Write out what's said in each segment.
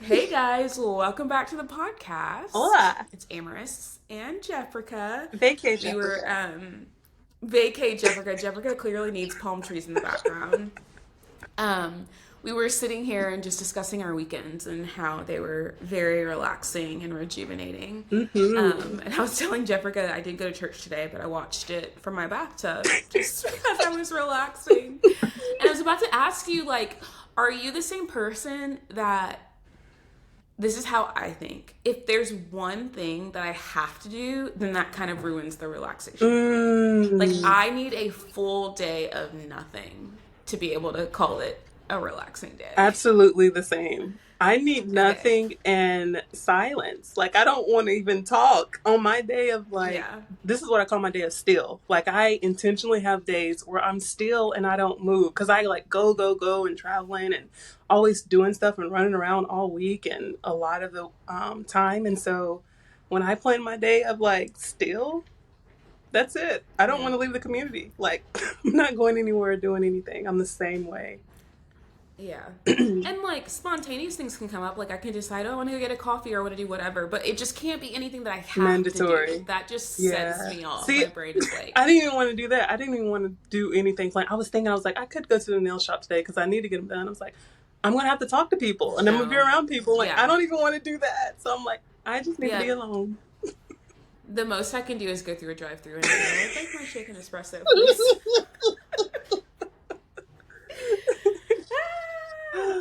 Hey guys, welcome back to the podcast. Hola. It's Amaris and Jeffrica. Vacay We were Jessica. vacate Jeffrica. Jeffrica clearly needs palm trees in the background. Um, we were sitting here and just discussing our weekends and how they were very relaxing and rejuvenating. Mm-hmm. And I was telling Jeffrica that I did go to church today, but I watched it from my bathtub just because I was relaxing. And I was about to ask you, like, are you the same person that this is how I think. If there's one thing that I have to do, then that kind of ruins the relaxation for me. Like, Mm, I need a full day of nothing to be able to call it a relaxing day. absolutely the same. I need Okay. nothing and silence. Like, I don't want to even talk on my day of like, Yeah. this is what I call my day of still. Like, I intentionally have days where I'm still and I don't move because I like go, go, go and traveling and always doing stuff and running around all week and a lot of the time. And so when I plan my day of like still, that's it. I don't Yeah. want to leave the community. Like, I'm not going anywhere or doing anything. I'm the same way. Yeah. And like spontaneous things can come up. Like I can decide, oh, I want to go get a coffee or I want to do whatever, but it just can't be anything that I have to do. Mandatory. That just sets Yeah. me off. See, My brain is I like, didn't even want to do that. I didn't even want to do anything. Like, I was thinking, I was like, I could go to the nail shop today because I need to get them done. I was like, I'm going to have to talk to people and I'm going to be no. around people. Like, I Yeah. don't even want to do that. So I'm like, I just need to Yeah. be alone. The most I can do is go through a drive-through and say, "I'd like my shaken espresso, please."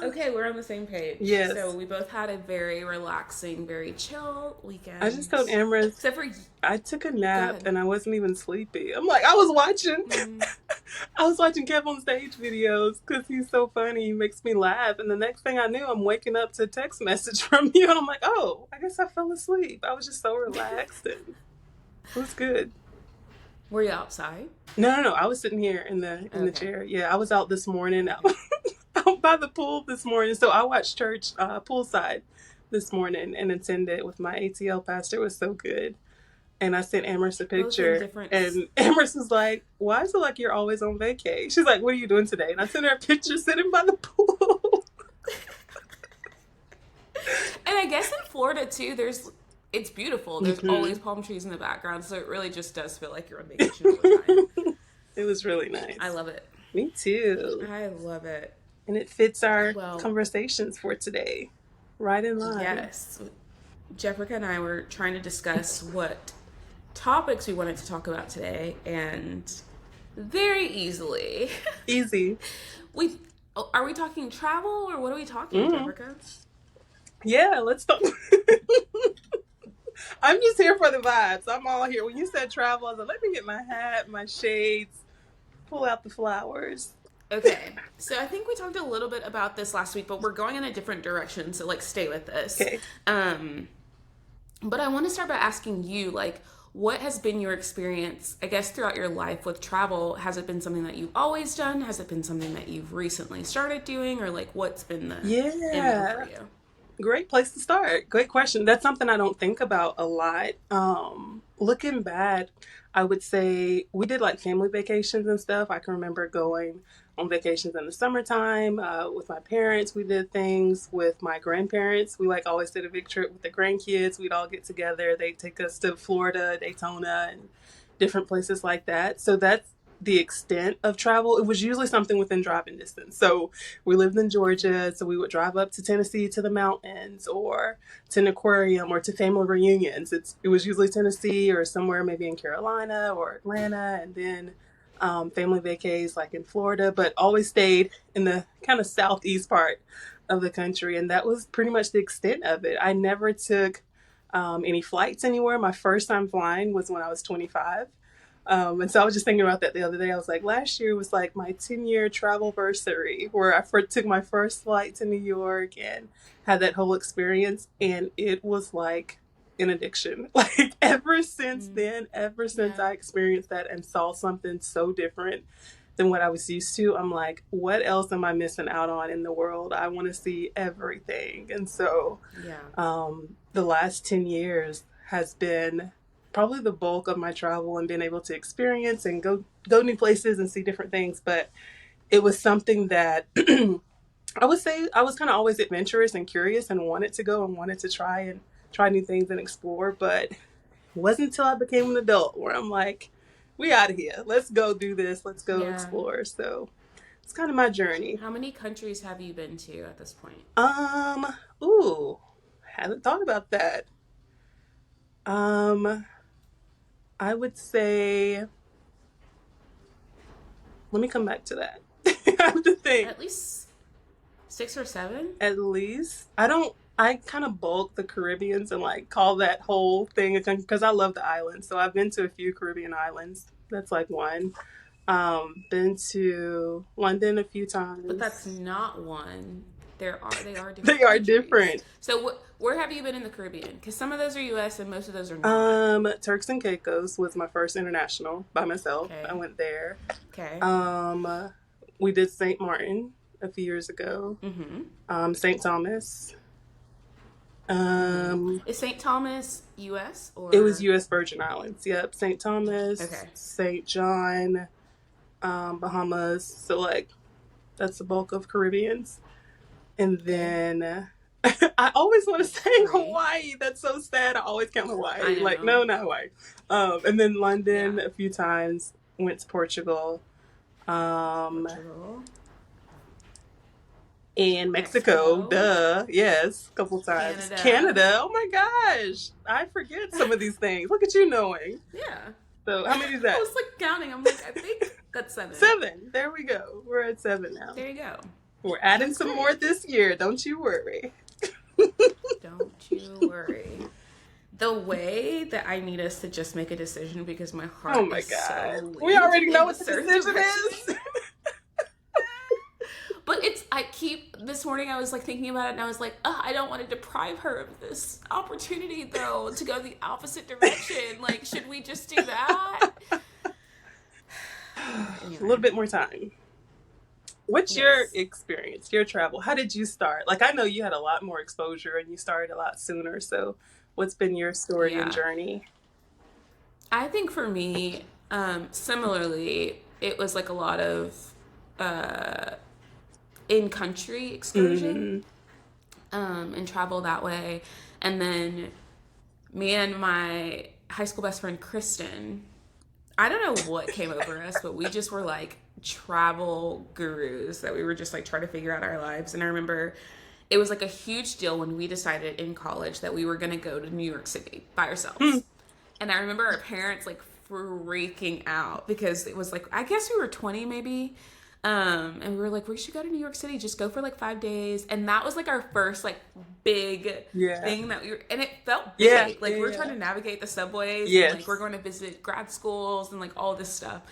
Okay, we're on the same page. So Yes. we both had a very relaxing, very chill I just told weekend. Amherst Except for, I took a go nap ahead. and I wasn't even sleepy. I'm like, I was watching. Mm. I was watching Kev on stage videos because he's so funny. He makes me laugh. And the next thing I knew, I'm waking up to a text message from you. And I'm like, oh, I guess I fell asleep. I was just so relaxed and it was good. Were you outside? No, no, no. I was sitting here in the Okay. chair. Yeah, I was out this morning, out, Okay. out by the pool this morning. So I watched church poolside this morning and attended with my ATL pastor. It was so good. And I sent Amherst a Both in picture, different. and Amherst was like, "Why is it like you're always on vacay?" She's like, "What are you doing today?" And I sent her a picture sitting by the pool. And I guess in Florida too, it's beautiful. There's Hmm. always palm trees in the background, so it really just does feel like you're on vacation all the time. It was really I nice. love it. Me too. I love it. And it fits our Well, conversations for today. Right in line. yes. Jeffrica and I were trying to discuss what topics we wanted to talk about today, and very easily, Easy. we are we talking travel or what are we talking, Mm. Jeffrica? Yeah, let's talk. I'm just here for the vibes. I'm all here. When you said travel, I was like, let me get my hat, my shades, pull out the flowers. Okay, so I think we talked a little bit about this last week, but we're going in a different direction, so like stay with us. Okay. Um, but I want to start by asking you, like, what has been your experience, I guess, throughout your life with travel? Has it been something that you've always done? Has it been something that you've recently started doing? Or, like, what's been the MO for Yeah. you? Great place to start. Great question. That's something I don't think about a lot. Looking back, I would say we did like family vacations and stuff. I can remember going on vacations in the summertime with my parents. We did things with my grandparents. We like always did a big trip with the grandkids. We'd all get together. They'd take us to Florida, Daytona, and different places like that. So that's the extent of travel. It was usually something within driving distance. So we lived in Georgia, so we would drive up to Tennessee to the mountains or to an aquarium or to family reunions. It was usually Tennessee or somewhere maybe in Carolina or Atlanta, and then family vacays like in Florida, but always stayed in the kind of southeast part of the country, and that was pretty much the extent of it. I never took any flights anywhere. My first time flying was when I was 25. And so I was just thinking about that the other day. I was like, last year was like my 10-year travel versary where I took my first flight to New York and had that whole experience. And it was like an addiction. Like ever since Mm, then, ever since yeah. I experienced that and saw something so different than what I was used to, I'm like, what else am I missing out on in the world? I want to see everything. And so Yeah. the last 10 years has been probably the bulk of my travel and being able to experience and go new places and see different things. But it was something that I would say I was kind of always adventurous and curious and wanted to go and wanted to try new things and explore, but it wasn't until I became an adult where I'm like, we out of here. Let's go do this. Let's go Yeah. explore. So it's kind of my journey. How many countries have you been to at this point? Um, ooh, haven't thought about that. Um, I would say, let me come back to that. I have to think. At least 6 or 7? At least I don't. I kind of bulk the Caribbeans and like call that whole thing because I love the islands. So I've been to a few Caribbean islands. That's like one. Been to London a few But that's times. not one. They are They different are countries. different. So where have you been in the Caribbean? Because some of those are U.S. and most of those are not. Turks and Caicos was my first international by myself. I Okay. went there. Okay. Um, we did St. Martin a few years ago. Mm-hmm. St. Thomas. Mm-hmm. Um, Is St. Thomas U.S. it was or U.S. Virgin Islands. Yep, St. Thomas, okay? St. John, Bahamas. So like that's the bulk of Caribbeans. And Okay. then I always want to That's say 3. Hawaii. That's so sad. I always count I Hawaii. Like know. no, not Hawaii. And then Yeah. London a few times. Went to Portugal. Um, Portugal, and Mexico. Mexico, Duh. Yes, a couple times. Canada. Canada. Oh my gosh, I forget some of these things. Look at you knowing. Yeah. So how many is I that? was like counting. I'm like, I think that's 7. Seven. There we go. We're at seven now. There you go. We're adding That's some great. more this year. Don't you worry. Don't you worry. The way that I need us to just make a decision because my Oh heart my is God. so We leaning already know in a what the certain decision direction. is. But I keep, this morning I was like thinking about it and I was like, I don't want to deprive her of this opportunity though to go the opposite direction. Like, should we just do that? A little Anyway, bit more time. What's your yes. experience, your travel? How did you start? Like, I know you had a lot more exposure and you started a lot sooner. So, what's been your story and Yeah. journey? I think for me, similarly, it was like a lot of uh, in country excursion Mm-hmm. and travel that way. And then me and my high school best friend, Kristen, I don't know what came over us, but we just were like travel gurus that we were just like trying to figure out our lives. And I remember it was like a huge deal when we decided in college that we were going to go to New York City by ourselves. And I remember our parents like freaking out because it was like, I guess we were 20 maybe. And we were like, we should go to New York City, just go for like 5 days. And that was like our first like big Yeah. thing that we were, and it felt Yeah. big. Like Yeah. we were trying Yeah. to navigate the subways and like we're Yes. going to visit grad schools and like all this stuff.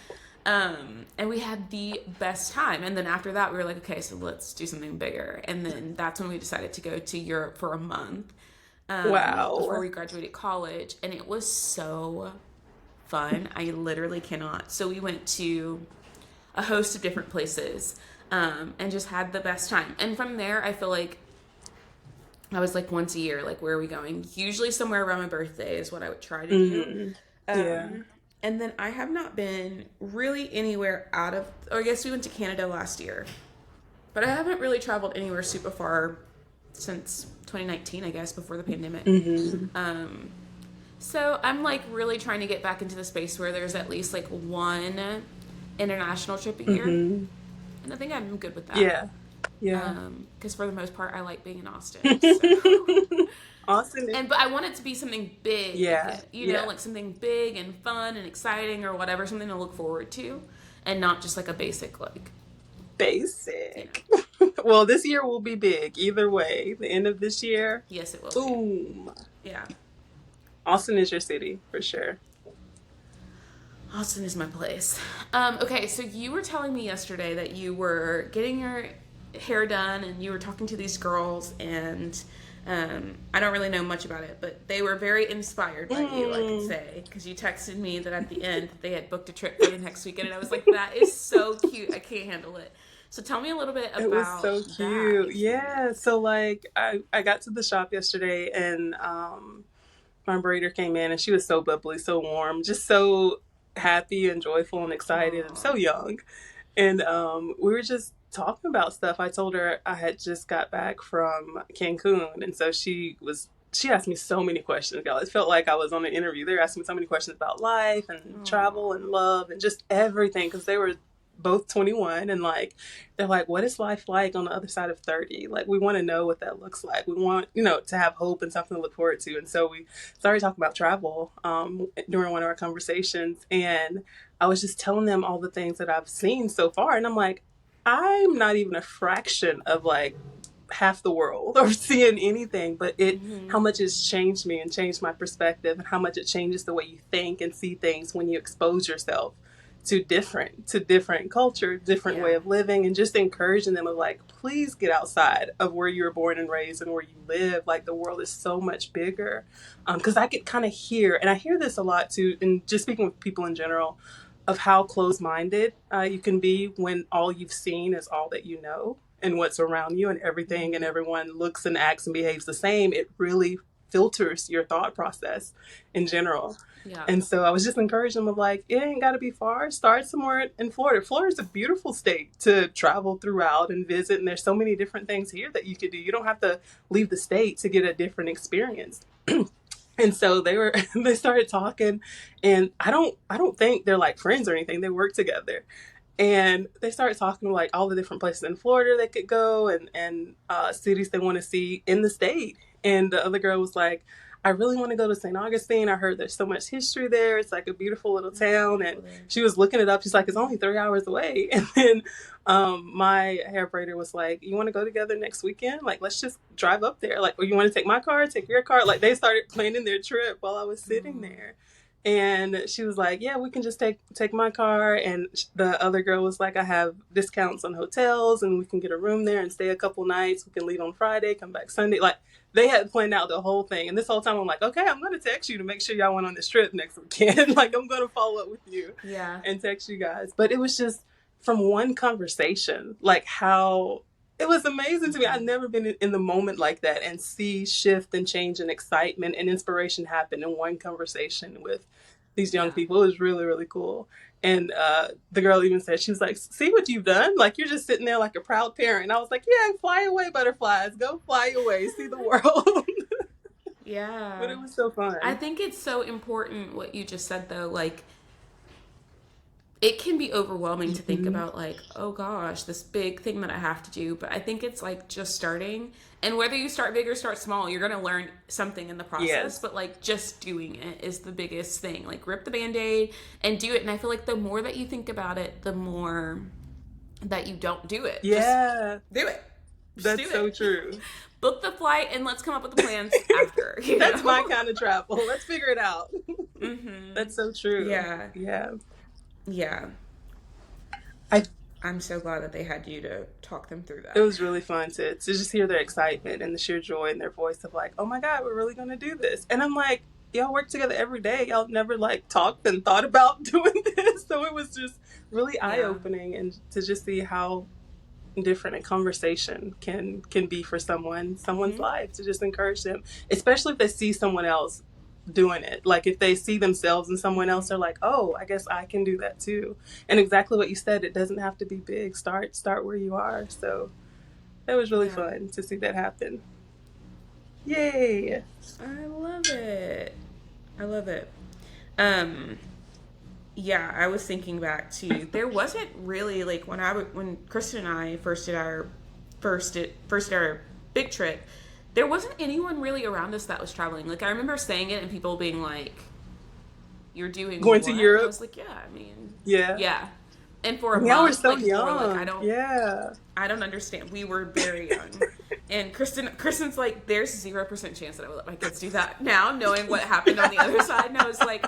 And we had the best time. And then after that, we were like, okay, so let's do something bigger. And then that's when we decided to go to Europe for a month before Wow. we graduated college. And it was so fun. I literally cannot. So we went to a host of different places and just had the best time. And from there, I feel like I was like once a year, like, where are we going? Usually somewhere around my birthday is what I would try to do. Mm-hmm. Yeah. And then I have not been really anywhere out of, or I guess we went to Canada last year, but I haven't really traveled anywhere super far since 2019, I guess, before the pandemic. Mm-hmm. So I'm like really trying to get back into the space where there's at least like one international trip a year. Mm-hmm. And I think I'm good with that. Yeah. Yeah. Because for the most part, I like being in Austin. So. Austin is, But I want it to be something big, yeah. Yeah. like something big and fun and exciting or whatever, something to look forward to, and not just like a basic like, you know. Basic. Well, this year will be big either way. The end of this year, Yes, it will be. boom. Yeah, Austin is your city for sure. Austin is my place. Okay, so you were telling me yesterday that you were getting your hair done and you were talking to these girls and. I don't really know much about it, but they were very inspired by you, I could say, because you texted me that at the end they had booked a trip for the next weekend, and I was like, that is so cute. I can't handle it. So tell me a little bit It was about so that cute. Yeah. experience. So like I got to the shop yesterday and my braider came in and she was so bubbly, so warm, just so happy and joyful and excited and so Aw. young. And we were just talking about stuff. I told her I had just got back from Cancun, and so she asked me so many questions, y'all. It felt like I was on an interview. They were asking me so many questions about life and travel and love and just everything, because they were both 21, and like they're like, what is life like on the other side of 30? Like, we want to know what that looks like. We want, to have hope and something to look forward to. And so we started talking about travel during one of our conversations, and I was just telling them all the things that I've seen so far, and I'm like, I'm not even a fraction of like half the world or seeing anything, but how much it's changed me and changed my perspective, and how much it changes the way you think and see things when you expose yourself to different culture, different way of living, and just encouraging them of like, please get outside of where you were born and raised and where you live. Like, the world is so much bigger. Because I could kind of hear, and I hear this a lot too, and just speaking with people in general, of how closed-minded you can be when all you've seen is all that you know, and what's around you, and everything and everyone looks and acts and behaves the same. It really filters your thought process in general. Yeah. And so I was just encouraging them of like, it ain't got to be far. Start somewhere in Florida. Florida's a beautiful state to travel throughout and visit. And there's so many different things here that you could do. You don't have to leave the state to get a different experience. And so they started talking, and I don't think they're like friends or anything. They work together. And they started talking like all the different places in Florida they could go, and cities they want to see in the state. And the other girl was like, I really want to go to St. Augustine. I heard there's so much history there. It's like a beautiful little town. And she was looking it up. She's like, it's only 3 hours away. And then my hair braider was like, you want to go together next weekend? Like, let's just drive up there. Like, or you want to take my car, take your car? Like, they started planning their trip while I was sitting there. And she was like, yeah, we can just take my car. And the other girl was like, I have discounts on hotels, and we can get a room there and stay a couple nights. We can leave on Friday, come back Sunday. Like, they had planned out the whole thing. And this whole time I'm like, okay, I'm going to text you to make sure y'all went on this trip next weekend. Like, I'm going to follow up with you and text you guys. But it was just from one conversation, like how it was amazing to me. I've never been in the moment like that and see shift and change and excitement and inspiration happen in one conversation with these young people. It was really, really cool. And the girl even said, she was like, see what you've done? Like, you're just sitting there like a proud parent. And I was like, yeah, fly away, butterflies. Go fly away. See the world. Yeah. But it was so fun. I think it's so important what you just said, though. Like, it can be overwhelming to think about, like, oh gosh, this big thing that I have to do. But I think it's like just starting. And whether you start big or start small, you're going to learn something in the process. Yes. But like, just doing it is the biggest thing. Like, rip the Band-Aid and do it. And I feel like the more that you think about it, the more that you don't do it. Yeah. Just do it. That's so true. Book the flight and let's come up with the plans after. That's my kind of travel. Let's figure it out. That's so true. Yeah. Yeah. Yeah. I'm so glad that they had you to talk them through that. It was really fun to just hear their excitement and the sheer joy in their voice of like, oh my God, we're really going to do this. And I'm like, y'all work together every day. Y'all never like talked and thought about doing this. So it was just really eye-opening, and to just see how different a conversation can be for someone's life, to just encourage them, especially if they see someone else doing it. Like, if they see themselves in someone else, they're like, oh, I guess I can do that too. And exactly what you said, it doesn't have to be big. Start where you are. So that was really fun to see that happen. Yay. I love it. Yeah, I was thinking back to, there wasn't really like when Kristen and I first did our big trip, there wasn't anyone really around us that was traveling. Like, I remember saying it and people being like, "You're doing going what?" to Europe?" I was like, "Yeah, I mean, yeah." And for a month, we're so like, young. Like, I don't understand. We were very young, and Kristen's like, "There's 0% chance that I would let my kids do that." Now, knowing what happened on the other side, and I was like,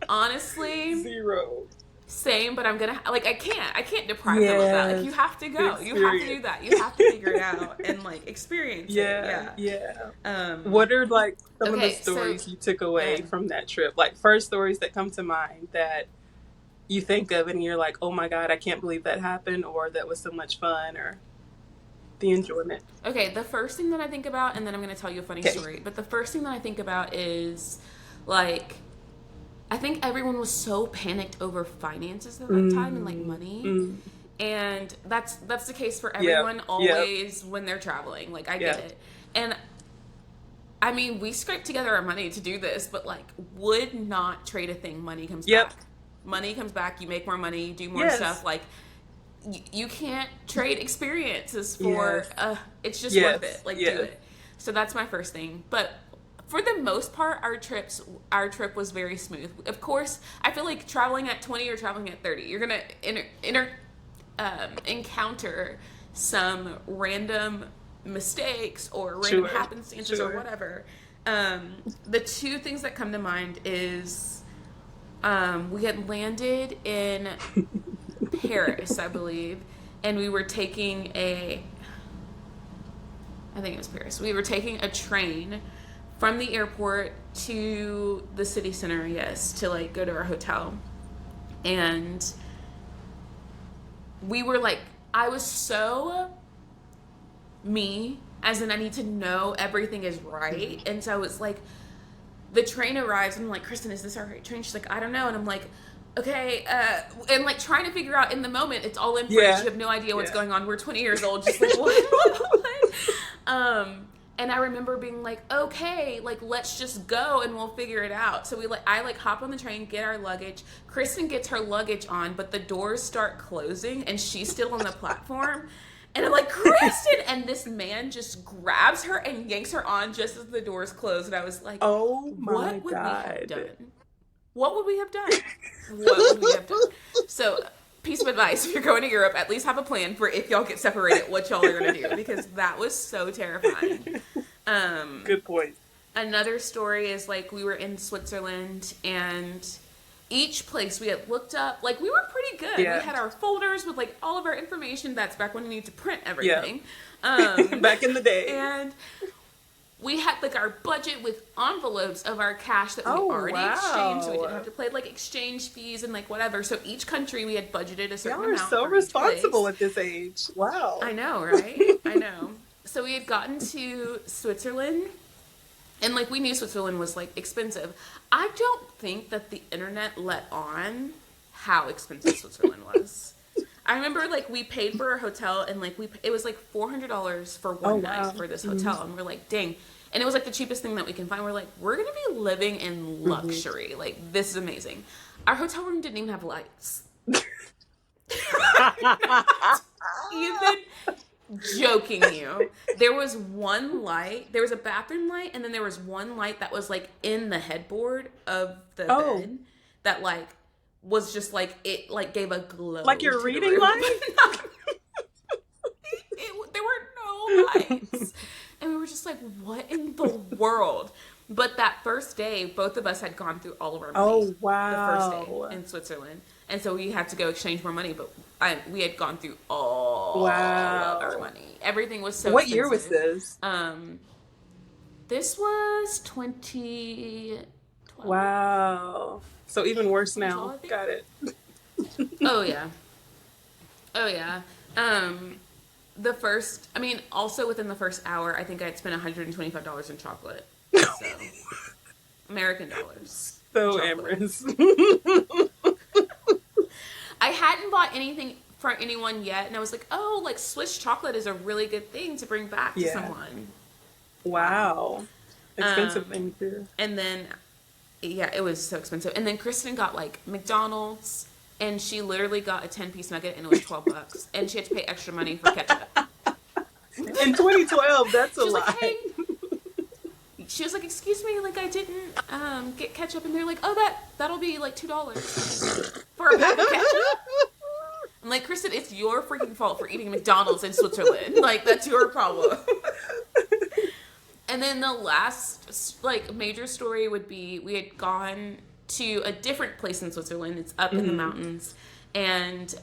honestly, 0. Same, but I'm gonna I can't deprive them of that. Like, you have to go. You have to do that. You have to figure it out and like experience it. Yeah. What are like some of the stories you took away from that trip? Like, first stories that come to mind that you think of and you're like, oh my God, I can't believe that happened, or that was so much fun, or the enjoyment. Okay, the first thing that I think about, and then I'm gonna tell you a funny story. But the first thing that I think about is like, I think everyone was so panicked over finances at that time and like money. And that's the case for Yep. everyone Yep. always when they're traveling. Like, I get Yep. it. And I mean, we scraped together our money to do this, but like, would not trade a thing. Money comes Yep. back. Money comes back. You make more money, you do more Yes. stuff. Like, you can't trade experiences for, Yes. it's just worth Yes. it. Like, do Yes. it. So that's my first thing. But for the most part, our trip was very smooth. Of course, I feel like traveling at 20 or traveling at 30, you're gonna encounter some random mistakes or random Sure. happenstances or Sure. whatever. The two things that come to mind is we had landed in Paris, I believe, and we were taking I think it was Paris. We were taking a train from the airport to the city center, yes, to like go to our hotel. And we were like, I was so me, as in I need to know everything is right. And so it's like, the train arrives, and I'm like, Kristen, is this our right train? She's like, I don't know. And I'm like, okay, and like trying to figure out in the moment, it's all in French. Yeah. You have no idea what's Yeah. going on. We're 20 years old, just like, what? And I remember being like, okay, like, let's just go and we'll figure it out. So I like hop on the train, get our luggage. Kristen gets her luggage on, but the doors start closing and she's still on the platform. And I'm like, Kristen! And this man just grabs her and yanks her on just as the doors close. And I was like, Oh my what would we have God. done? What would we have done? What would we have done? So, piece of advice, if you're going to Europe, at least have a plan for if y'all get separated, what y'all are going to do. Because that was so terrifying. Good point. Another story is like we were in Switzerland, and each place we had looked up, like we were pretty good. Yeah. We had our folders with like all of our information. That's back when you need to print everything. Back in the day. And we had like our budget with envelopes of our cash that we Oh, already wow. exchanged. So we didn't have to pay like exchange fees and like whatever. So each country we had budgeted a certain Y'all are amount. so for each responsible place. at this age. Wow. I know, right? I know. So we had gotten to Switzerland, and like we knew Switzerland was like expensive. I don't think that the internet let on how expensive Switzerland was. I remember like we paid for a hotel, and like it was like $400 for one Oh, night wow. for this hotel, and we're like, dang. And it was like the cheapest thing that we can find. We're like, we're gonna be living in luxury. Like, this is amazing. Our hotel room didn't even have lights. Even joking you. There was one light. There was a bathroom light, and then there was one light that was like in the headboard of the Oh. bed that like was just like it like gave a glow. Like your to the reading room. light? There were no lights. And we were just like, what in the world? But that first day, both of us had gone through all of our money. Oh, The wow. first day in Switzerland. And so we had to go exchange more money, but we had gone through all Wow. of our money. Everything was so What year was expensive. this? This was 2012. Wow. So even worse now. I think. Got it. Oh, yeah. Oh, yeah. Also within the first hour, I think I'd spent $125 in chocolate. So, American dollars. So Chocolate. amorous. I hadn't bought anything for anyone yet, and I was like, oh, like Swiss chocolate is a really good thing to bring back to Yeah. someone. Wow. Expensive thing too. And then, yeah, it was so expensive. And then Kristen got like McDonald's, and she literally got a 10-piece nugget, and it was $12, and she had to pay extra money for ketchup. In 2012, that's a She was lot. like, hey. She was like, excuse me, like I didn't get ketchup, and they're like, oh, that'll be like $2 for a pack of ketchup. I'm like, Kristen, it's your freaking fault for eating McDonald's in Switzerland. Like, that's your problem. And then the last like major story would be we had gone to a different place in Switzerland. It's up in the mountains, and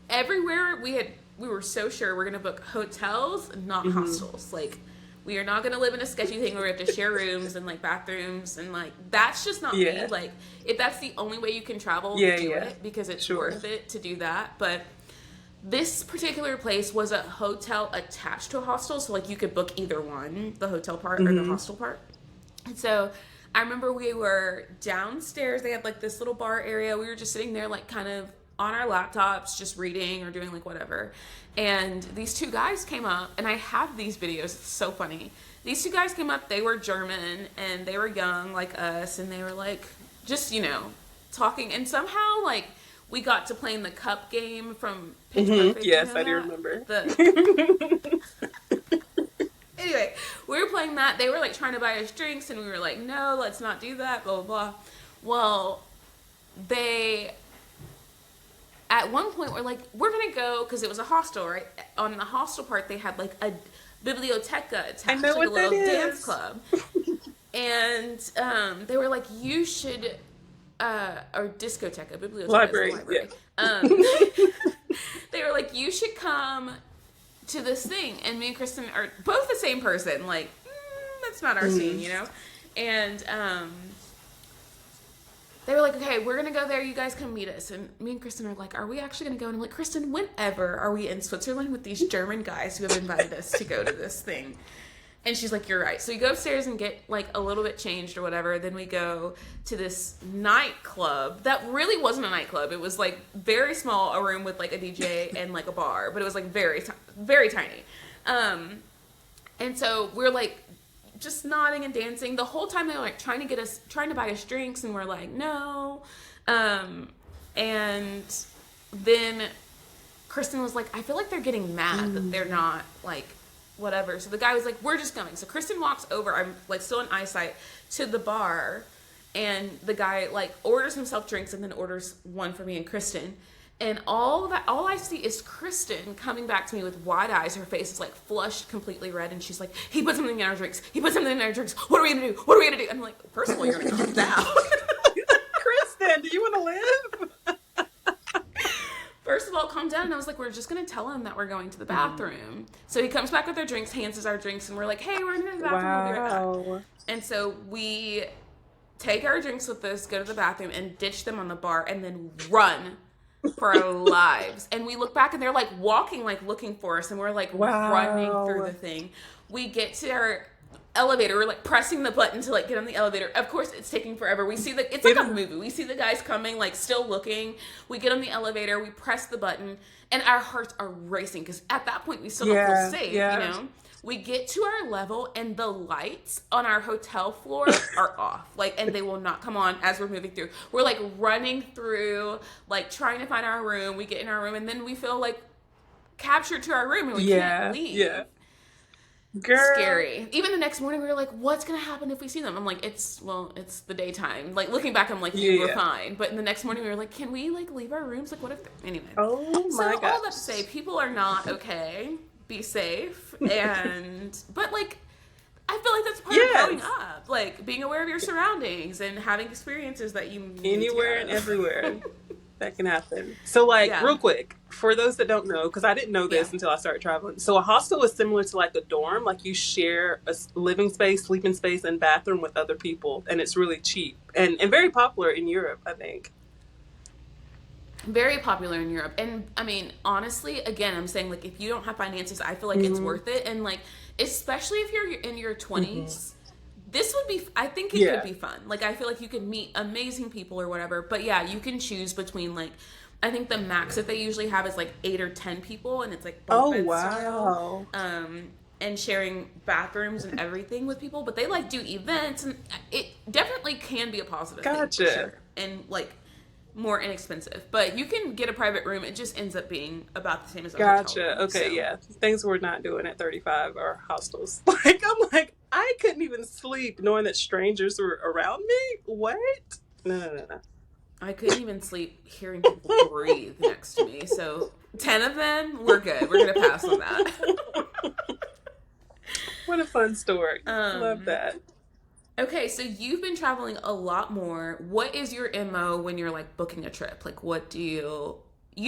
everywhere we were so sure we're gonna book hotels, not hostels. Like, we are not gonna live in a sketchy thing where we have to share rooms and like bathrooms, and like that's just not me. Yeah. Like, if that's the only way you can travel, Yeah, do yeah. it, because it's Sure. worth it to do that. But this particular place was a hotel attached to a hostel, so like you could book either one, the hotel part or the hostel part. And so I remember we were downstairs. They had like this little bar area. We were just sitting there like kind of on our laptops just reading or doing like whatever. And these two guys came up, and I have these videos. It's so funny. These two guys came up. They were German and they were young like us, and they were like just talking. And somehow like we got to playing the cup game from Pitch Perfect. Yes, I do remember. Anyway, we were playing that. They were like trying to buy us drinks, and we were like, no, let's not do that. Blah blah blah. Well, they at one point were like, we're gonna go because it was a hostel, right? On the hostel part, they had like a biblioteca attached, like a little dance club. And they were like, you should, or discoteca, biblioteca, library. Yeah. They were like, you should come to this thing. And me and Kristen are both the same person. Like, that's not our scene, And they were like, okay, we're going to go there. You guys come meet us. And me and Kristen are like, are we actually going to go? And I'm like, Kristen, whenever are we in Switzerland with these German guys who have invited us to go to this thing? And she's like, you're right. So we go upstairs and get like a little bit changed or whatever. Then we go to this nightclub that really wasn't a nightclub. It was like very small, a room with like a DJ and like a bar, but it was like very, very tiny. And so we're like just nodding and dancing the whole time. They were like trying to buy us drinks, and we're like, no. And then Kristen was like, I feel like they're getting mad that they're not like whatever. So the guy was like, we're just going. So Kristen walks over, I'm like still in eyesight, to the bar, and the guy like orders himself drinks and then orders one for me and Kristen. And all I see is Kristen coming back to me with wide eyes. Her face is like flushed, completely red, and she's like, he put something in our drinks. What are we gonna do? I'm like, first of all, you're gonna calm down. Kristen, do you want to live? First of all, calm down. And I was like, we're just going to tell him that we're going to the bathroom. So he comes back with our drinks, hands us our drinks, and we're like, hey, we're going to the bathroom. We'll be right back. And so we take our drinks with us, go to the bathroom, and ditch them on the bar, and then run for our lives. And we look back, and they're like walking, like looking for us, and we're like running through the thing. We get to our elevator. We're like pressing the button to like get on the elevator. Of course, it's taking forever. We see it's like a movie. We see the guys coming, like still looking. We get on the elevator. We press the button, and our hearts are racing because at that point we still don't feel safe. We get to our level, and the lights on our hotel floor are off, like, and they will not come on as we're moving through. We're like running through, like trying to find our room. We get in our room, and then we feel like captured to our room, and we can't leave. Yeah. Girl. Scary. Even the next morning, we were like, what's going to happen if we see them? I'm like, it's the daytime. Like, looking back, I'm like, you were fine. But in the next morning, we were like, can we, like, leave our rooms? Like, what if... Anyway. Oh, my God. So, all that to say, people are not okay. Be safe. But, like, I feel like that's part of growing up. Like, being aware of your surroundings and having experiences that you need anywhere and everywhere. That can happen. So, like, real quick, for those that don't know, because I didn't know this until I started traveling. So, a hostel is similar to like a dorm. Like, you share a living space, sleeping space, and bathroom with other people, and it's really cheap and very popular in Europe, I think. Very popular in Europe. And I mean, honestly, again, I'm saying like if you don't have finances, I feel like it's worth it. And like, especially if you're in your 20s. This would be, I think it could be fun. Like, I feel like you could meet amazing people or whatever. But yeah, you can choose between like, I think the max that they usually have is like 8 or 10 people, and it's like bunk bed style. And sharing bathrooms and everything with people. But they like do events, and it definitely can be a positive thing for sure. And like more inexpensive. But you can get a private room. It just ends up being about the same as a hotel room. Okay, yeah. Things we're not doing at 35 are hostels. Like, I'm like, I couldn't even sleep knowing that strangers were around me. What? No. I couldn't even sleep hearing people breathe next to me. So 10 of them, we're good. We're going to pass on that. What a fun story. Love that. Okay, so you've been traveling a lot more. What is your MO when you're like booking a trip? Like, what do you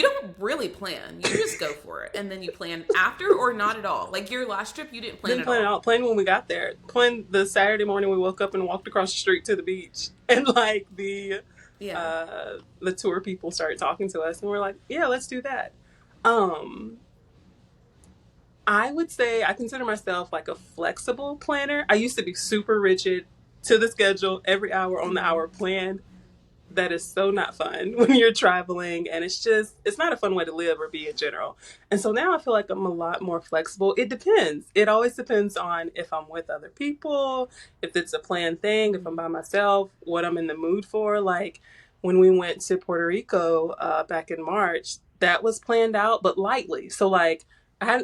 don't really plan. You just go for it. And then you plan after or not at all. Like your last trip, you didn't plan at all. Planned when we got there. Planned the Saturday morning we woke up and walked across the street to the beach. And like the tour people started talking to us and we're like, yeah, let's do that. I would say I consider myself like a flexible planner. I used to be super rigid, to the schedule, every hour on the hour plan. that is so not fun when you're traveling, and it's not a fun way to live or be in general. And so now I feel like I'm a lot more flexible. It depends. It always depends on if I'm with other people, if it's a planned thing, if I'm by myself, what I'm in the mood for. Like when we went to Puerto Rico back in March, that was planned out, but lightly. So like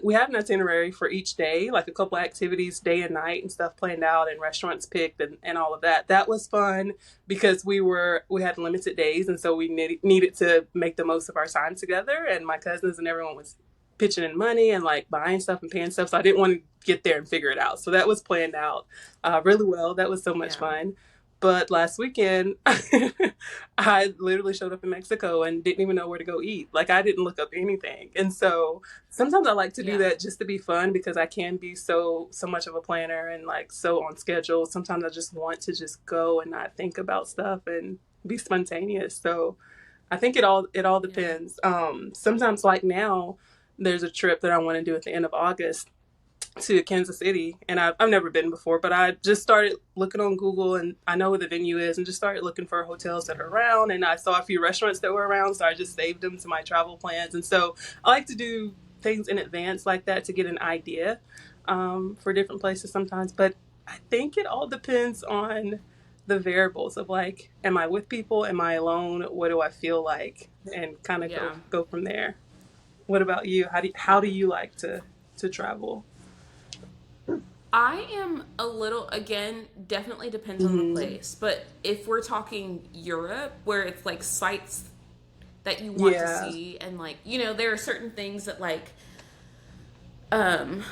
we had an itinerary for each day, like a couple of activities, day and night, and stuff planned out, and restaurants picked, and all of that. That was fun because we had limited days, and so we needed to make the most of our time together. And my cousins and everyone was pitching in money and like buying stuff and paying stuff, so I didn't want to get there and figure it out. So that was planned out really well. That was so much Yeah. fun. But last weekend, I literally showed up in Mexico and didn't even know where to go eat. Like I didn't look up anything, and so sometimes I like to do Yeah. that just to be fun because I can be so much of a planner and like so on schedule. Sometimes I just want to just go and not think about stuff and be spontaneous. So I think it all Yeah. depends. Sometimes like now there's a trip that I want to do at the end of August to Kansas City, and I've never been before, but I just started looking on Google, and I know where the venue is, and just started looking for hotels that are around, and I saw a few restaurants that were around, so I just saved them to my travel plans. And so I like to do things in advance like that to get an idea for different places sometimes. But I think it all depends on the variables of like, am I with people? Am I alone? What do I feel like? And kind of Yeah. go from there. What about you? How do Yeah. you like to travel? I am a little, again, definitely depends on the Hmm. place. But if we're talking Europe, where it's like sites that you want to Yeah. see, and like, there are certain things that like, um,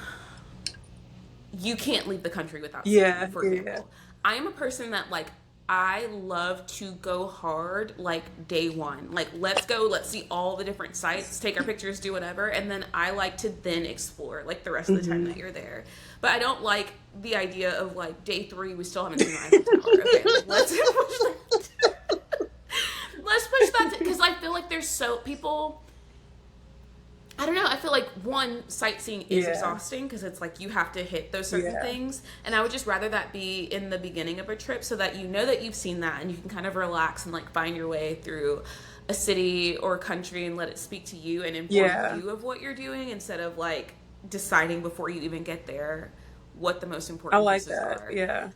you can't leave the country without seeing. Yeah. For Yeah. example, I am a person that like I love to go hard like day one. Like let's go, let's see all the different sites, take our pictures, do whatever, and then I like to then explore like the rest of the time Hmm. that you're there. But I don't like the idea of like day three we still haven't seen the Eiffel Tower. Okay, like let's push that. Let's push that because I feel like there's so people. I don't know. I feel like one, sightseeing is Yeah. exhausting because it's like you have to hit those certain Yeah. things, and I would just rather that be in the beginning of a trip so that you know that you've seen that and you can kind of relax and like find your way through a city or a country and let it speak to you and inform Yeah. you of what you're doing instead of like deciding before you even get there what the most I important like pieces that. are. Yeah.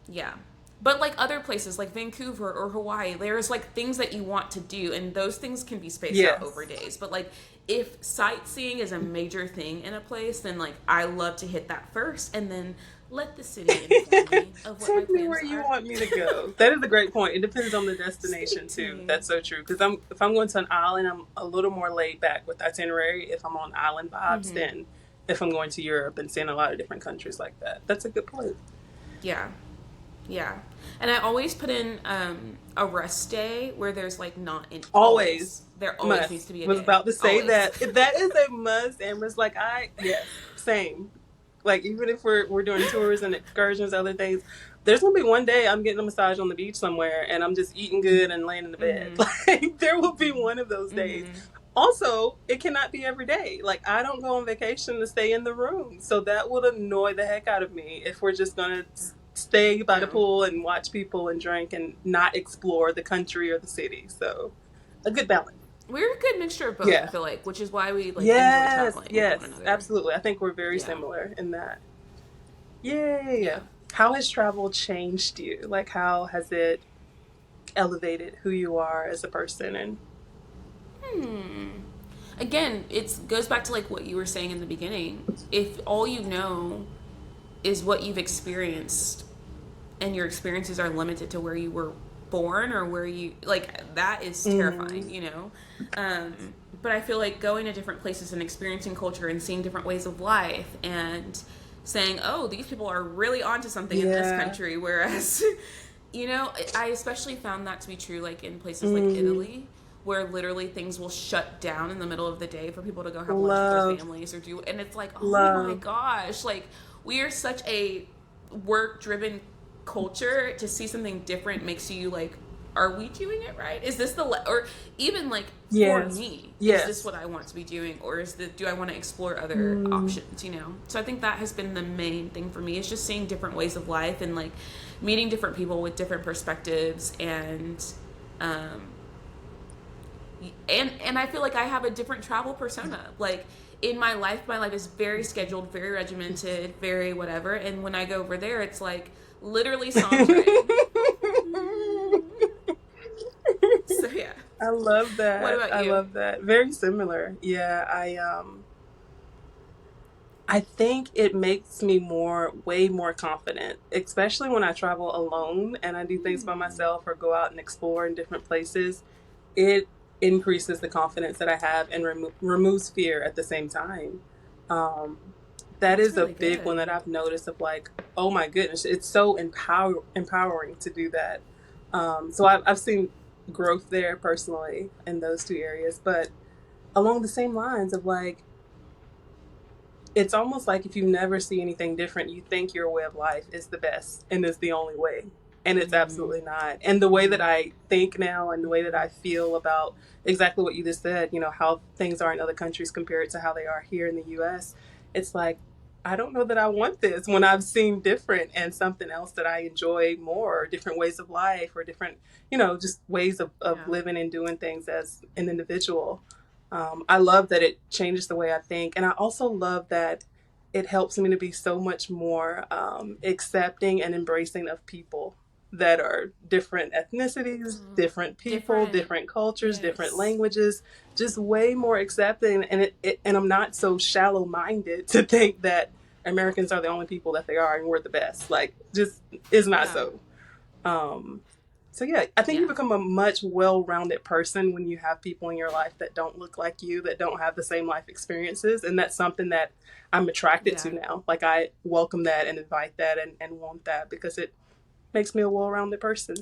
Yeah. But like other places like Vancouver or Hawaii, there's like things that you want to do and those things can be spaced out Yes. over days. But like if sightseeing is a major thing in a place, then like I love to hit that first and then let the city inform me of what my Take me plans where you are. want me to go. That is a great point. It depends on the destination Speak to too. me. That's so true. Because if I'm going to an island, I'm a little more laid back with the itinerary. If I'm on island vibes, Hmm. then if I'm going to Europe and seeing a lot of different countries like that, that's a good point. Yeah. Yeah. And I always put in a rest day where there's like not in Always always. There always needs must. to be a Was day. about to say Always. that that is a must. Amber's like yes, same. Like even if we're doing tours and excursions, other things, there's gonna be one day I'm getting a massage on the beach somewhere, and I'm just eating good and laying in the bed. Hmm. Like there will be one of those days. Hmm. Also, it cannot be every day. Like I don't go on vacation to stay in the room, so that would annoy the heck out of me if we're just gonna stay by the No. pool and watch people and drink and not explore the country or the city. So a good balance. We're a good mixture of both, I Yeah. feel like, which is why we like enjoy Yes, traveling with one yes, another. absolutely. I think we're very Yeah. similar in that. Yay. Yeah. How has travel changed you? Like, how has it elevated who you are as a person? And Hmm. Again, it goes back to like what you were saying in the beginning. If all you know is what you've experienced and your experiences are limited to where you were born or where you like that is mm, terrifying. um but I feel like going to different places and experiencing culture and seeing different ways of life and saying, oh, these people are really onto something in this yeah, country, whereas I especially found that to be true like in places like mm, Italy where literally things will shut down in the middle of the day for people to go have lunch with their love, families or do, and it's like, oh my love. gosh, like we are such a work driven culture. To see something different makes you like are we doing it right? Is this or even like for Yes. me, is this Yes. what I want to be doing, or do I want to explore other Mm, options? So I think that has been the main thing for me, is just seeing different ways of life and like meeting different people with different perspectives, um, and I feel like I have a different travel persona. Like in my life is very scheduled, very regimented, very whatever. And when I go over there, it's like literally sauntering. So yeah. I love What that. about I you? love that. Very similar. Yeah, I think it makes me way more confident, especially when I travel alone and I do things by Hmm. myself or go out and explore in different places. It increases the confidence that I have and removes fear at the same time. Um, that That's is a really big one that good. I've noticed of like, oh my goodness, it's so empowering to do that. So I've seen growth there personally in those two areas, but along the same lines of like, it's almost like if you never see anything different, you think your way of life is the best and is the only way. And it's Mm-hmm. absolutely not. And the way that Mm-hmm. I think now and the way that Mm-hmm. I feel about exactly what you just said, how things are in other countries compared to how they are here in the US, it's like, I don't know that I want this when I've seen different and something else that I enjoy more, different ways of life or different, just ways of Yeah. living and doing things as an individual. I love that it changes the way I think. And I also love that it helps me to be so much more accepting and embracing of people that are different ethnicities, Mm. different people, Different. different cultures, different Yes. languages, just way more accepting. And I'm not so shallow minded to think that Americans are the only people that they are and we're the best. Like, just is not Yeah. so. Um, so yeah, I think you Yeah. become a much well-rounded person when you have people in your life that don't look like you, that don't have the same life experiences, and that's something that I'm attracted Yeah. to now. Like I welcome that and invite that and want that because it makes me a well-rounded person.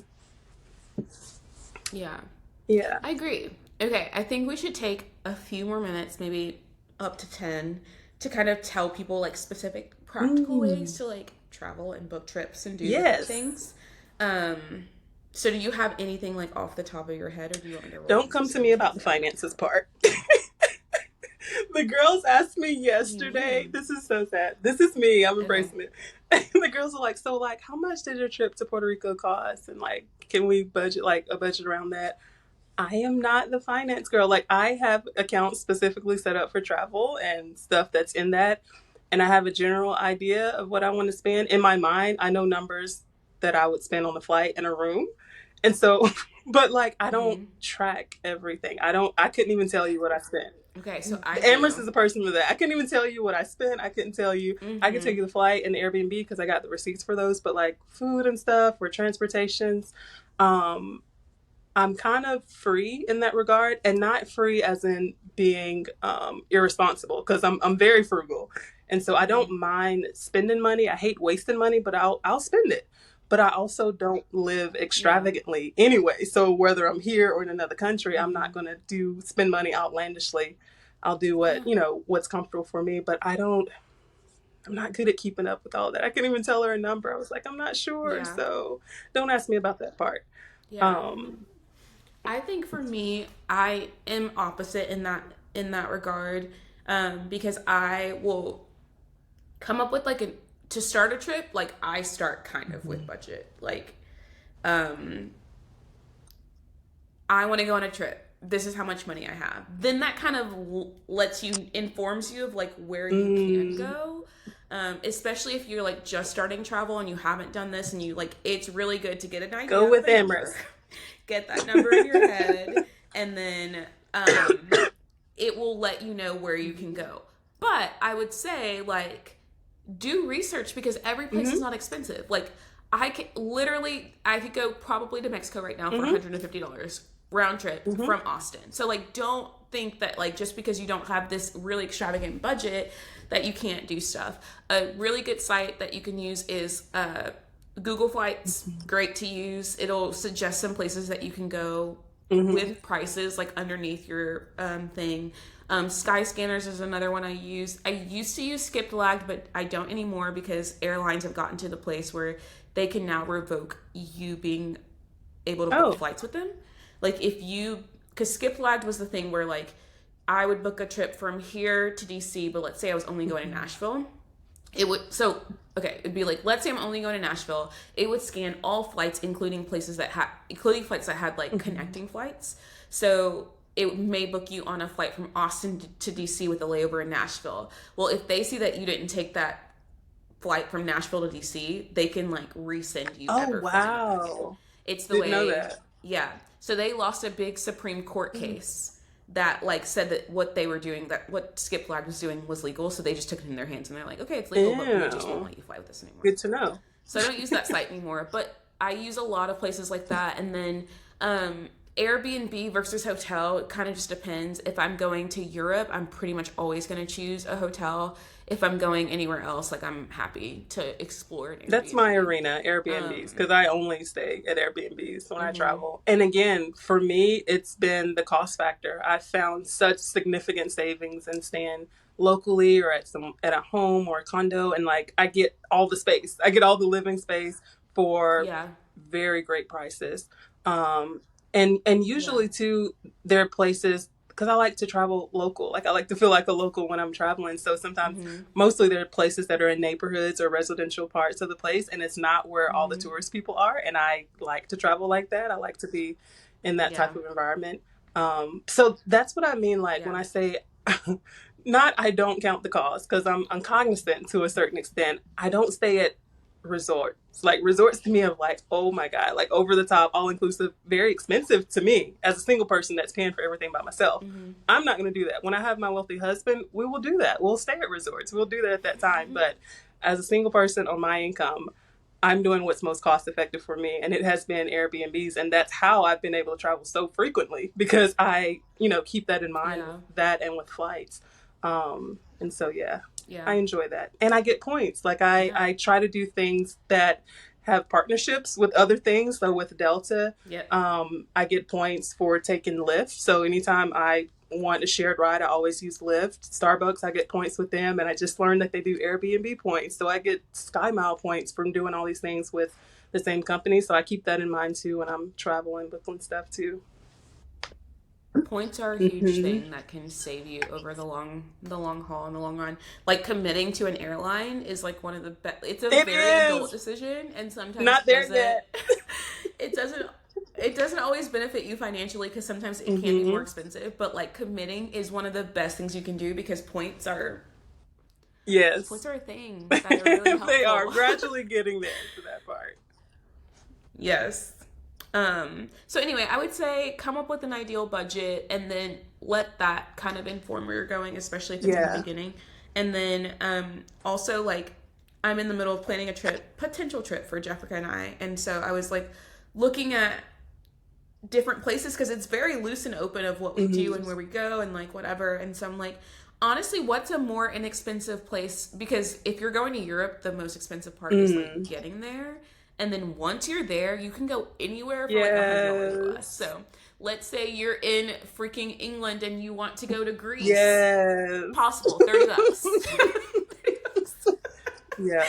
Yeah. Yeah. I agree. Okay, I think we should take a few more minutes, maybe up to 10, to kind of tell people like specific practical ways Mm. to like travel and book trips and do different Yes. things. Um, so do you have anything like off the top of your head, or do you want me to roll Don't some come to me about the suggestions in? finances part. The girls asked me What do you yesterday. mean? This is so sad. This is me. I'm Okay. embracing it. The girls were like, "So, like, how much did your trip to Puerto Rico cost? And like, can we budget like a budget around that?" I am not the finance girl. Like, I have accounts specifically set up for travel and stuff that's in that, and I have a general idea of what I want to spend in my mind. I know numbers that I would spend on the flight and a room, and so, but like, I don't Mm-hmm. track everything. I don't. I couldn't even tell you what I spent. Okay, so I Amherst do. is a person for that. I couldn't even tell you what I spent. I couldn't tell you. I could tell Mm-hmm. you the flight and the Airbnb because I got the receipts for those. But like food and stuff or transportations, um, I'm kind of free in that regard, and not free as in being irresponsible because I'm very frugal, and so I don't Mm-hmm. mind spending money. I hate wasting money, but I'll spend it. But I also don't live Yeah. extravagantly anyway. So whether I'm here or in another country, I'm Mm-hmm. not going to do spend money outlandishly. I'll do what Yeah. what's comfortable for me. But I don't. I'm not good at keeping up with all that. I couldn't even tell her a number. I was like, I'm not sure. Yeah. So don't ask me about that part. Yeah. Um, I think for me, I am opposite in that regard, because I will come up with like a to start a trip. Like I start kind of with budget. Like, um, I want to go on a trip. This is how much money I have. Then that kind of lets you informs you of like where you can mm, go. Especially if you're like just starting travel and you haven't done this, and you like, it's really good to get an Go idea of with a number, Amherst. get that number in your head, and then it will let you know where you can go. But I would say like do research, because every place is Mm-hmm. not expensive. Like I could go probably to Mexico right now for Mm-hmm. $150 round trip Mm-hmm. from Austin. So like don't think that like just because you don't have this really extravagant budget that you can't do stuff. A really good site that you can use is Google Flights. Great to use. It'll suggest some places that you can go Mm-hmm. with prices like underneath your thing. Skyscanners is another one I use. I used to use Skip Lagged, but I don't anymore because airlines have gotten to the place where they can now revoke you being able to book Oh. flights with them. Like if you, because Skip Lagged was the thing where like I would book a trip from here to DC, but let's say I was only going to Nashville. It would, so okay, it'd be like, let's say I'm only going to Nashville. It would scan all flights, including flights that had like connecting flights. So it may book you on a flight from Austin to DC with a layover in Nashville. Well, if they see that you didn't take that flight from Nashville to DC, they can like resend you Oh, ever flying back. wow. It's the Didn't know way, that. yeah. So they lost a big Supreme Court case that like said that what they were doing, that what Skip Flag was doing was legal. So they just took it in their hands and they're like, okay, it's legal, but we just won't Ew. let you fly with us anymore. Good to know. So I don't use that site anymore, but I use a lot of places like that. And then Airbnb versus hotel, it kind of just depends. If I'm going to Europe, I'm pretty much always going to choose a hotel. If I'm going anywhere else, like I'm happy to explore an That's my Airbnb. arena, Airbnbs, Um, because I only stay at Airbnbs when I mhm. travel. And again, for me, it's been the cost factor. I found such significant savings in staying locally or at a home or a condo, and like I get all the space. I get all the living space for Yeah, very great prices. Um, and yeah. usually too, there are places because I like to travel local. Like I like to feel like a local when I'm traveling. So sometimes, Hmm. mostly there are places that are in neighborhoods or residential parts of the place, and it's not where all the Hmm. tourist people are. And I like to travel like that. I like to be in that Yeah, type of environment. So that's what I mean. Like when yeah. I say, not I don't count the cost because I'm cognizant to a certain extent. I don't stay at resorts. Like resorts to me of like, oh my God, like over the top, all inclusive, very expensive to me as a single person that's paying for everything by myself. Hmm. I'm not going to do that. When I have my wealthy husband, we will do that. We'll stay at resorts. We'll do that at that time. But as a single person on my income, I'm doing what's most cost effective for me. And it has been Airbnbs. And that's how I've been able to travel so frequently because I keep that in mind with Yeah, that and with flights. And so, yeah, yeah, I enjoy that. And I get points. Like yeah. I try to do things that have partnerships with other things. So with Delta, Yep. I get points for taking Lyft. So anytime I want a shared ride, I always use Lyft. Starbucks, I get points with them. And I just learned that they do Airbnb points. So I get Sky Mile points from doing all these things with the same company. So I keep that in mind too when I'm traveling, booking stuff too. Points are a huge Hmm. thing that can save you over the long haul and the long run. Like committing to an airline is like one of the best. It's a It very adult is decision, and sometimes not there yet. it doesn't it doesn't always benefit you financially because sometimes it can be more Hmm. expensive. But like committing is one of the best things you can do because Yes. points are a thing that are really They are helpful. gradually getting there to that part. Yes. So anyway, I would say come up with an ideal budget and then let that kind of inform where you're going, especially if it's in the Yeah. beginning. And then also like I'm in the middle of planning a potential trip for Jeffrica and I. And so I was like looking at different places because it's very loose and open of what we do Hmm. and where we go and like whatever. And so I'm like, honestly, what's a more inexpensive place? Because if you're going to Europe, the most expensive part is like Mm. getting there. And then once you're there, you can go anywhere for like $100 or less. Yes. So let's say you're in freaking England and you want to go to Greece. Yes. Possible, $30. $30. Yeah.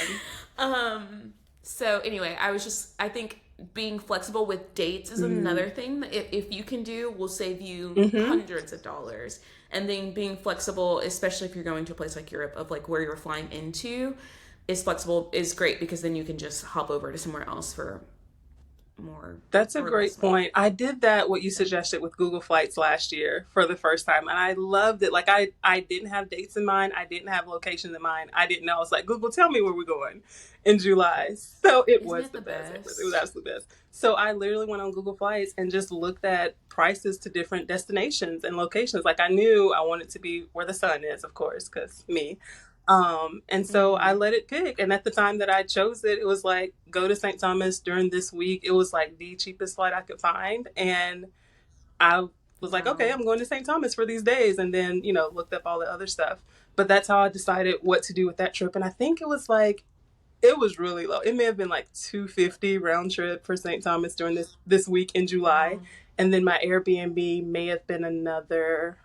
So anyway, I think being flexible with dates is Mm. another thing that if you can do will save you Hmm. hundreds of dollars. And then being flexible, especially if you're going to a place like Europe, of like where you're flying into, is flexible is great because then you can just hop over to somewhere else for more That's a or less great money. point. I did that what you Yeah. suggested with Google Flights last year for the first time, and I loved it. Like I didn't have dates in mind. I didn't have locations in mind. I didn't know. I was like, Google, tell me where we're going in July. So it Isn't was it the the best. It was best? absolutely best. So I literally went on Google Flights and just looked at prices to different destinations and locations. Like I knew I wanted to be where the sun is, of course, because me. And so I Mm-hmm. let it pick. And at the time that I chose it, it was like, go to St. Thomas during this week. It was like the cheapest flight I could find. And I was like, okay, Wow. I'm going to St. Thomas for these days. And then, looked up all the other stuff. But that's how I decided what to do with that trip. And I think it was really low. It may have been like 250 round trip for St. Thomas during this week in July. Wow. And then my Airbnb may have been another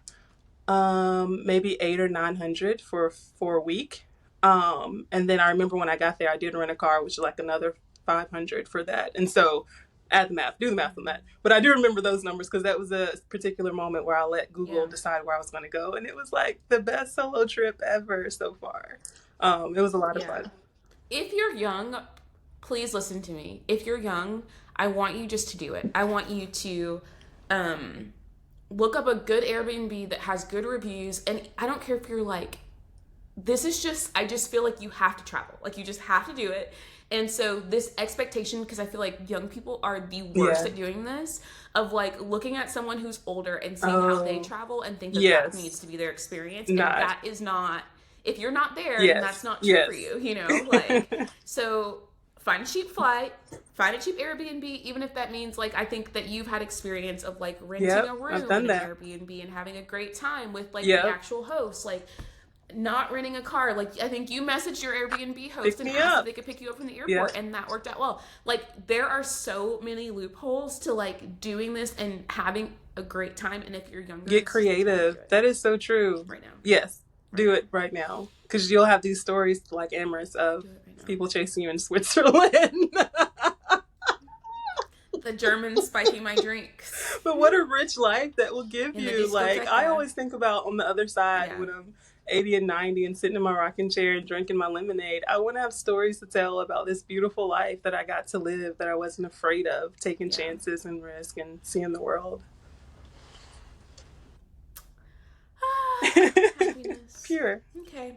maybe 800 or 900 for a week. And then I remember when I got there, I did rent a car, which is like another 500 for that. And so Add the math, do the math on that. But I do remember those numbers because that was a particular moment where I let Google Yeah. decide where I was going to go, and it was like the best solo trip ever so far. It was a lot of Yeah. fun. If you're young, please listen to me. If you're young, I want you just to do it. I want you to look up a good Airbnb that has good reviews. And I don't care if you're like, this is just, I just feel like you have to travel. Like, you just have to do it. And so this expectation, because I feel like young people are the worst Yeah. at doing this, of like looking at someone who's older and seeing how they Oh, travel and think that that needs yes. to be their experience. And Not. that is not, if you're not there, then that's Yes. not true for Yes. you, you know? Like, so find a cheap flight, find a cheap Airbnb, even if that means like, I think that you've had experience of like renting a Yep. I've room done in an that. Airbnb and having a great time with like the Yep. actual host. Like, not renting a car. Like, I think you messaged your Airbnb host Pick and me asked if up. they could pick you up from the Yeah. airport, and that worked out well. Like, there are so many loopholes to like doing this and having a great time. And if you're younger, Get it's time to do creative. it That is so true. right now. Yes. Right Do now. it right now. Because you'll have these stories like Amorous of Do it right now. people chasing you in Switzerland. The Germans spiking my drinks. But what a rich life that will give In the you. Like, I discoteca. always think about on the other side Yeah. when I'm 80 and 90 and sitting in my rocking chair and drinking my lemonade. I want to have stories to tell about this beautiful life that I got to live, that I wasn't afraid of, taking Yeah. chances and risk and seeing the world. Happiness. Pure. Okay.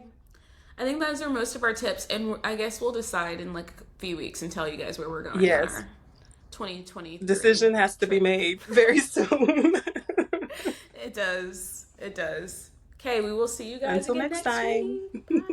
I think those are most of our tips, and I guess we'll decide in like a few weeks and tell you guys where we're going. Yes. In our 2023 Decision has to be trip. made very soon. It does. It does. Okay, we will see you guys Until again next next time. week. Bye.